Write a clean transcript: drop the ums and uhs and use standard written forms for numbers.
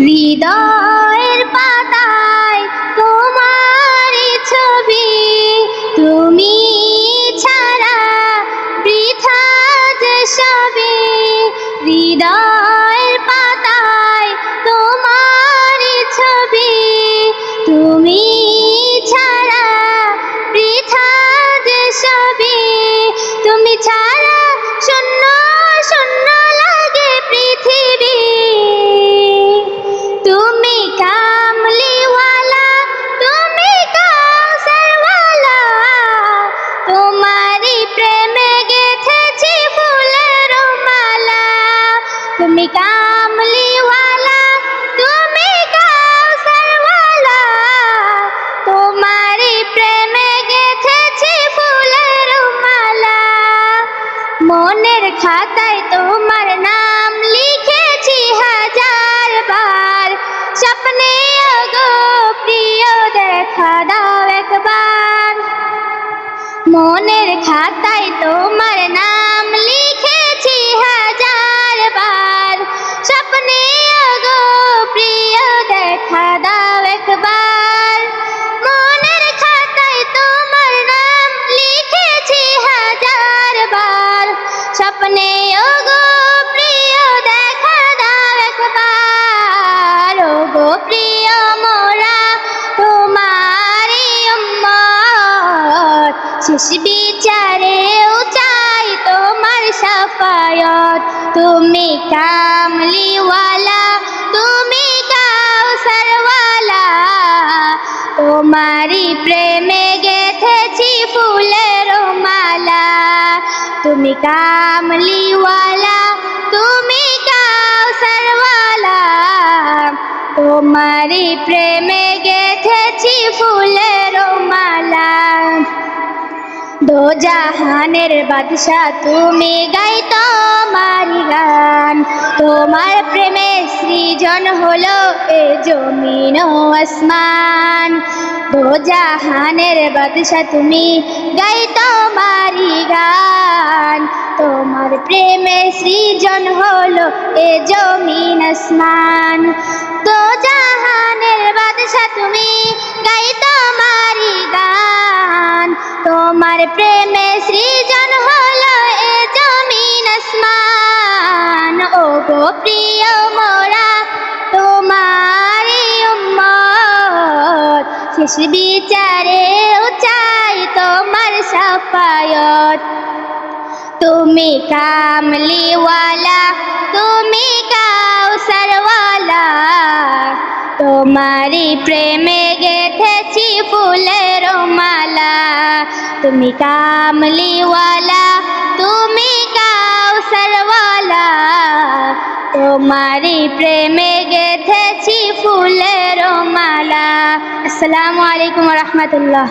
হৃদয়ের পাতায় তোমার ছবি, তুমি ছাড়া বৃথা যে সবে। হৃদয়ের পাতায় তোমার ছবি, তুমি ছাড়া বৃথা যে সবে। তুমি ছাড়া শূন্য শূন্য লাগে পৃথিবী। তুমি কামলিওয়ালা, তুমি কাউসারওয়ালা, তোমারই প্রেমে গেঁথেছি ফুলের মালা। তুমি কামলিওয়ালা, তুমি কাউসারওয়ালা, তোমারই প্রেমে গেঁথেছি ফুলের মালা। মনের খাতায় তোমার নাম লিখেছি হাজার বার, স্বপ্নে ওগো প্রিয় দেখা দাও একবার। মনের খাতায় তোমার নাম লিখেছি হাজার বার, স্বপ্নে ওগো প্রিয় দেখা দাও একবার। মনের খাতায় তোমার নাম লিখেছি হাজার বার, স্বপ্নে ওগো প্রিয় দেখা দাও একবার। ওগো প্রিয় মোরা তোমারই উম্মত, শেষ বিচারেও চাই তোমার শাফায়াত। তুমি কামলিওয়ালা, তুমি কাউসারওয়ালা, তোমারই প্রেমে গেঁথেছি ফুলের মালা। তুমি কামলিওয়ালা, তুমি কাউসারওয়ালা, তোমারই প্রেমে গেঁথেছি ফুলের মালা। দো জাহানের বাদশা তুমি, গাই তোমারি গান। তোমার প্রেমে সৃজন হলো এ জমিন ও আসমান। দো জাহানের বাদশা তুমি, গাই তোমারি গান। তোমার প্রেমে সৃজন হলো এ জমিন আসমান। দো জাহানের বাদশা তুমি, গাই তোমারি গান। তোমার প্রেমে সৃজন হলো এ জমিন আসমান। ওগো প্রিয় মোরা তোমারই উম্মত, শেষ বিচারেও চাই তোমার শাফায়াত। তুমি কামলিওয়ালা, তুমি কাউসারওয়ালা, তোমারই প্রেমে গেঁথেছি ফুলের মালা। তুমি কামলিওয়ালা, তুমি কাউসারওয়ালা, তোমারই প্রেমে গেঁথেছি ফুলের মালা। আসসালামু আলাইকুম ওয়া রাহমাতুল্লাহ।